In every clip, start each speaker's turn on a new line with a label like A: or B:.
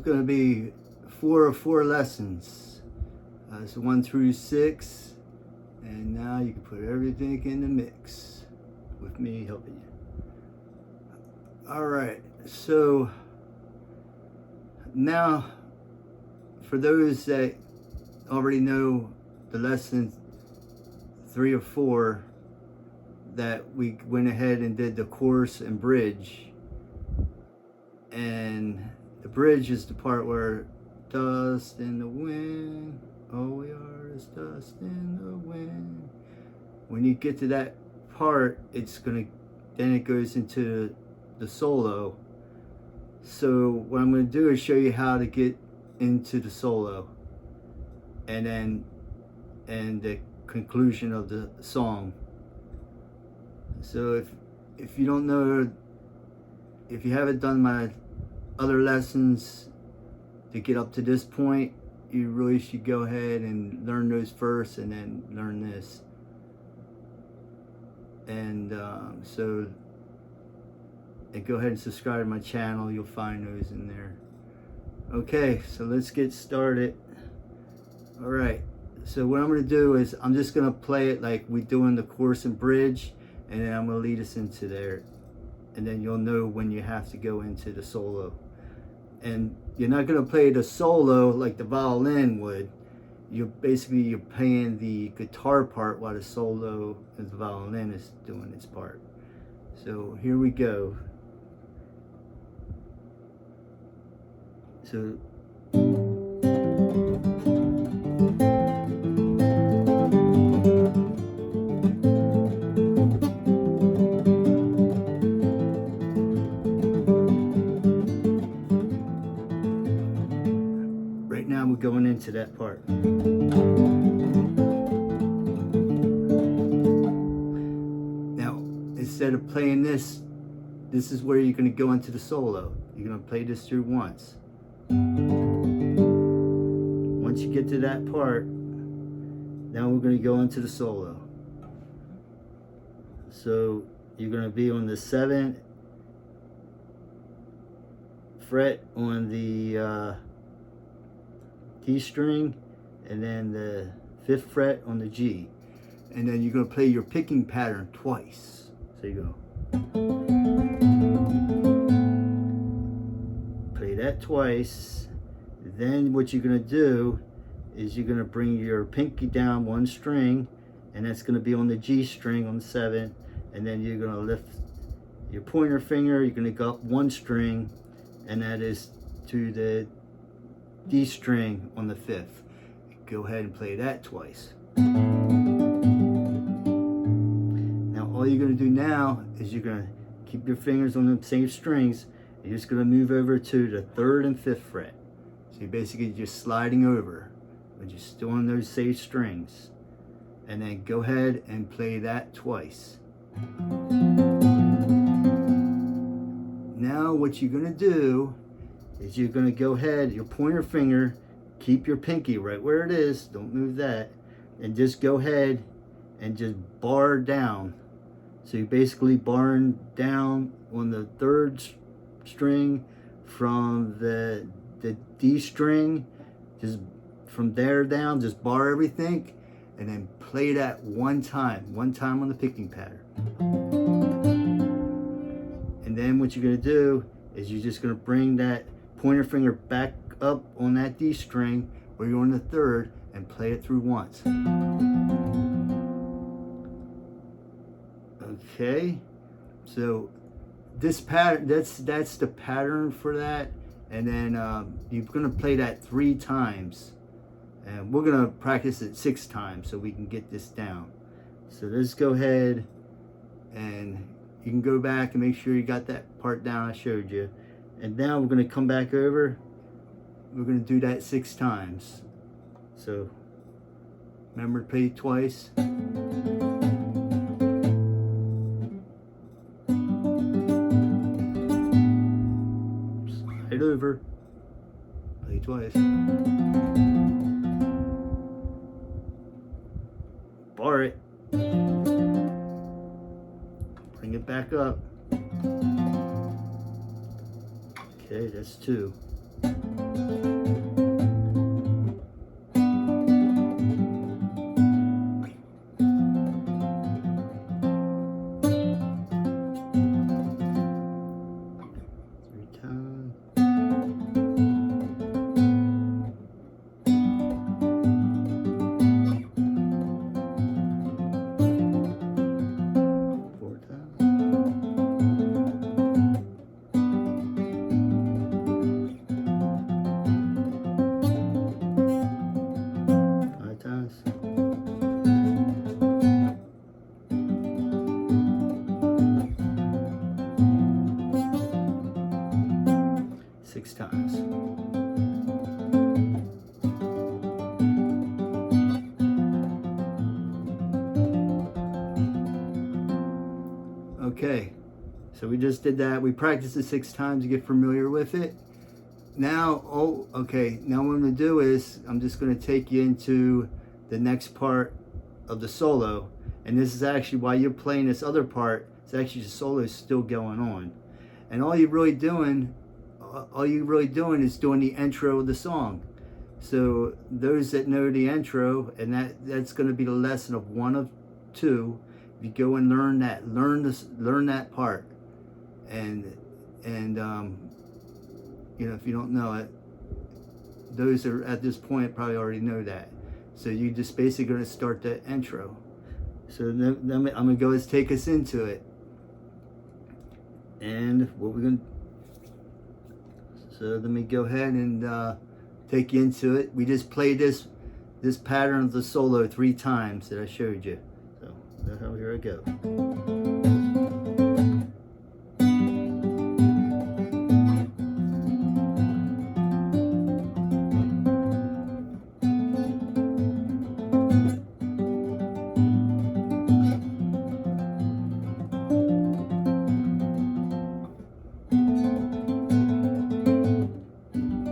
A: going to be 4 of 4 lessons. It's 1 through 6. And now you can put everything in the mix with me helping you. Alright, so now for those that already know the lesson 3 of 4, that we went ahead and did the chorus and bridge. And the bridge is the part where dust in the wind, all we are is dust in the wind. When you get to that part, then it goes into the solo. So what I'm going to do is show you how to get into the solo, and the conclusion of the song. So if you don't know, if you haven't done my other lessons to get up to this point, you really should go ahead and learn those first and then learn this. And go ahead and subscribe to my channel. You'll find those in there. Okay, so let's get started. All right, so what I'm going to do is I'm just going to play it like we do in the chorus and bridge, and then I'm going to lead us into there, and then you'll know when you have to go into the solo. And you're not going to play the solo like the violin would. You're playing the guitar part while the solo and the violin is doing its part. So here we go. So right now we're going into that part. Now, instead of playing this is where you're going to go into the solo. You're going to play this through once. Once you get to that part, now we're going to go into the solo. So you're going to be on the 7th fret on the D string, and then the 5th fret on the G, and then you're going to play your picking pattern twice. So you go play that twice. Then what you're going to do is you're going to bring your pinky down 1 string, and that's going to be on the G string on the 7th, and then you're going to lift your pointer finger, you're going to go up 1 string, and that is to the D string on the 5th. Go ahead and play that twice. Now all you're going to do now is you're going to keep your fingers on the same strings, and you're just going to move over to the 3rd and 5th fret. So you're basically just sliding over, but you're still on those same strings. And then go ahead and play that twice. Now what you're going to do is you're going to go ahead, your pointer finger, keep your pinky right where it is, don't move that, and just go ahead and just bar down. So you're basically barring down on the 3rd string from the D string, just from there down, just bar everything, and then play that one time on the picking pattern. And then what you're going to do is you're just going to bring that pointer finger back up on that D string where you're on the 3rd and play it through once. Okay, so this pattern, that's the pattern for that. And then you're going to play that 3 times, and we're going to practice it 6 times so we can get this down. So let's go ahead, and you can go back and make sure you got that part down I showed you. And now we're going to come back over. We're going to do that 6 times. So remember to play it twice. Slide over. Play twice. Bar it. Bring it back up. Okay, that's 2. Okay, so we just did that. We practiced it 6 times to get familiar with it. Now, now what I'm going to do is I'm just going to take you into the next part of the solo. And this is actually, while you're playing this other part, it's actually the solo is still going on. And all you're really doing is doing the intro of the song. So those that know the intro, and that's going to be the lesson of 1 of 2. If you go and learn that part, and you know, if you don't know it, those that are at this point probably already know that. So you just basically going to start the intro. So then I'm going to go and take us into it. And what we're going to, so let me go ahead and take you into it. We just played this pattern of the solo 3 times that I showed you. So here I go.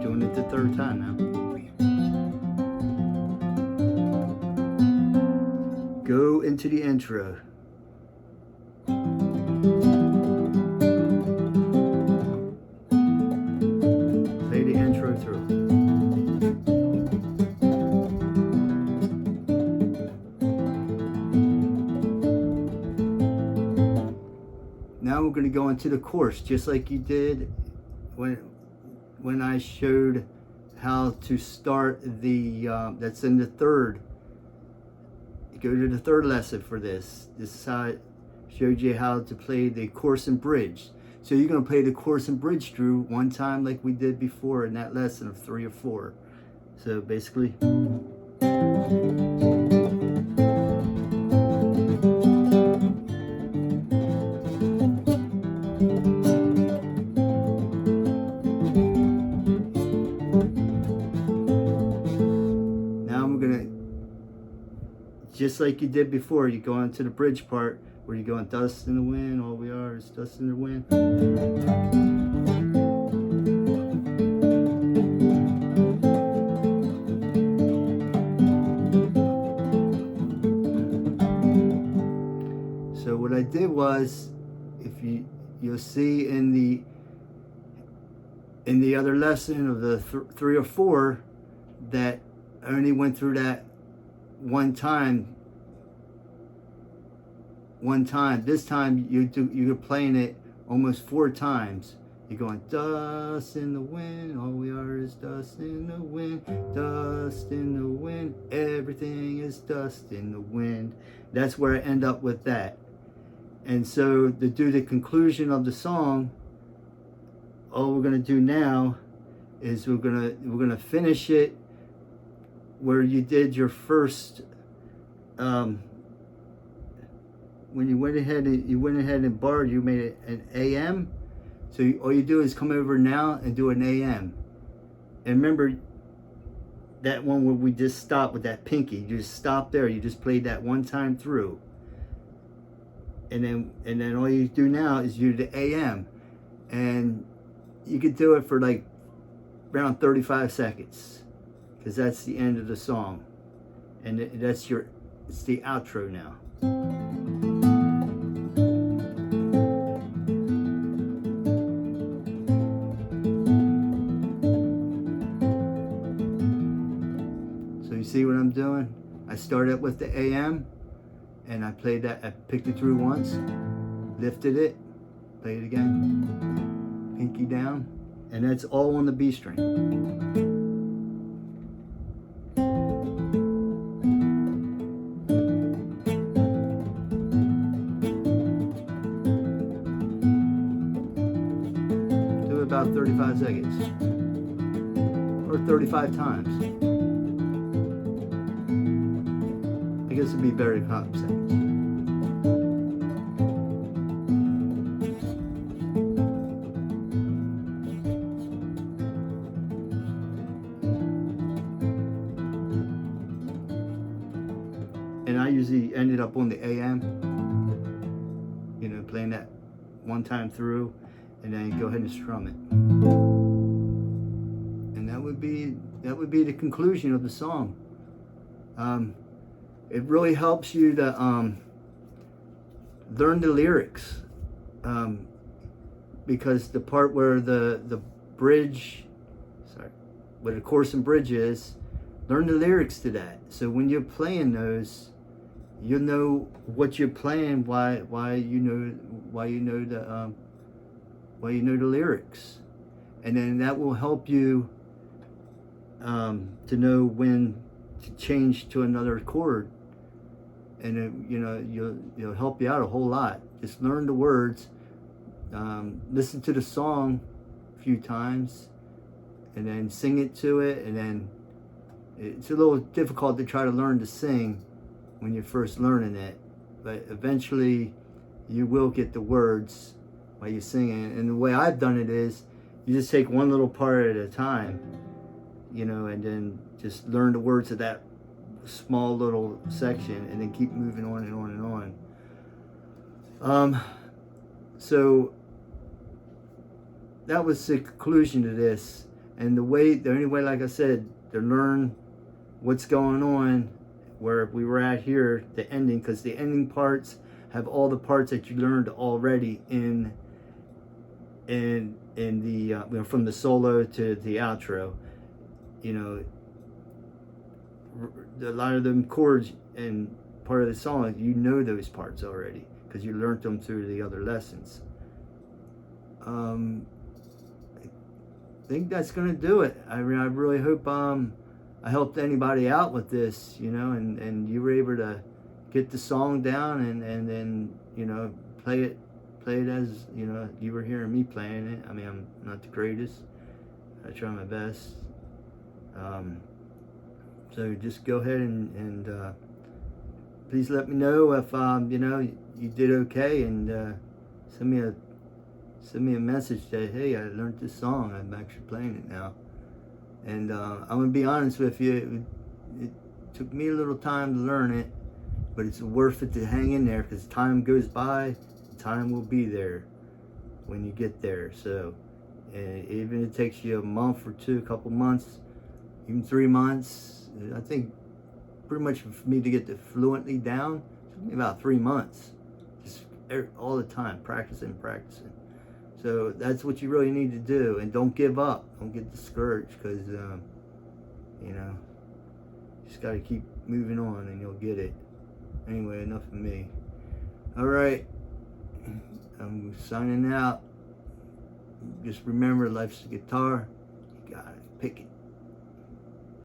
A: Doing it the 3rd time now. Go into the intro. Play the intro through. Now we're going to go into the chorus, just like you did when I showed how to start the that's in the 3rd. Go to the 3rd lesson for this. This is how I showed you how to play the chorus and bridge. So you're going to play the chorus and bridge through 1 time like we did before in that lesson of 3 or 4. So basically, just like you did before, you go on to the bridge part where you're going dust in the wind, all we are is dust in the wind. So what I did was, if you'll see in the other lesson of the 3 or 4, that I only went through that one time. This time you're playing it almost 4 times. You're going dust in the wind, all we are is dust in the wind, dust in the wind, everything is dust in the wind. That's where I end up with that. And so to do the conclusion of the song, all we're gonna do now is we're gonna finish it where you did your first when you went ahead and barred, you made it an AM. So all you do is come over now and do an AM. And remember that one where we just stopped with that pinky. You just stop there. You just played that 1 time through. And then all you do now is you do the AM. And you could do it for like around 35 seconds. Because that's the end of the song. And it's the outro now. So you see what I'm doing? I started with the AM and I played that, I picked it through once, lifted it, played it again, pinky down, and that's all on the B string. About 35 seconds or 35 times. I guess it'd be better to count seconds. And I usually ended up on the AM, you know, playing that one time through, and then go ahead and strum it. And that would be the conclusion of the song. It really helps you to learn the lyrics, because the part where the bridge, where the chorus and bridge is, learn the lyrics to that. So when you're playing those, you'll know what you're playing, why you know the lyrics, and then that will help you to know when to change to another chord, and it, you'll help you out a whole lot. Just learn the words, listen to the song a few times, and then sing it to it. And then it's a little difficult to try to learn to sing when you're first learning it, but eventually you will get the words while you're singing. And the way I've done it is, you just take one little part at a time, and then just learn the words of that small little section, and then keep moving on and on and on. So that was the conclusion to this. And the only way, like I said, to learn what's going on where we were at here, the ending, because the ending parts have all the parts that you learned already in the from the solo to the outro. A lot of them chords and part of the song, those parts already because you learned them through the other lessons. I think that's gonna do it. I really hope I helped anybody out with this, and you were able to get the song down and then play it as you were hearing me playing it. I mean, I'm not the greatest. I try my best. So just go ahead and please let me know if you did okay, and send me a message that, hey, I learned this song, I'm actually playing it now. And I'm gonna be honest with you, it took me a little time to learn it, but it's worth it to hang in there, because time goes by, time will be there when you get there. So even if it takes you a month or two, a couple months, even 3 months, I think pretty much for me to get the fluently down, it took me about 3 months, just all the time, practicing. So that's what you really need to do, and don't give up, don't get discouraged, because just got to keep moving on and you'll get it. Anyway, enough of me. All right, I'm signing out. Just remember, life's a guitar, you gotta pick it.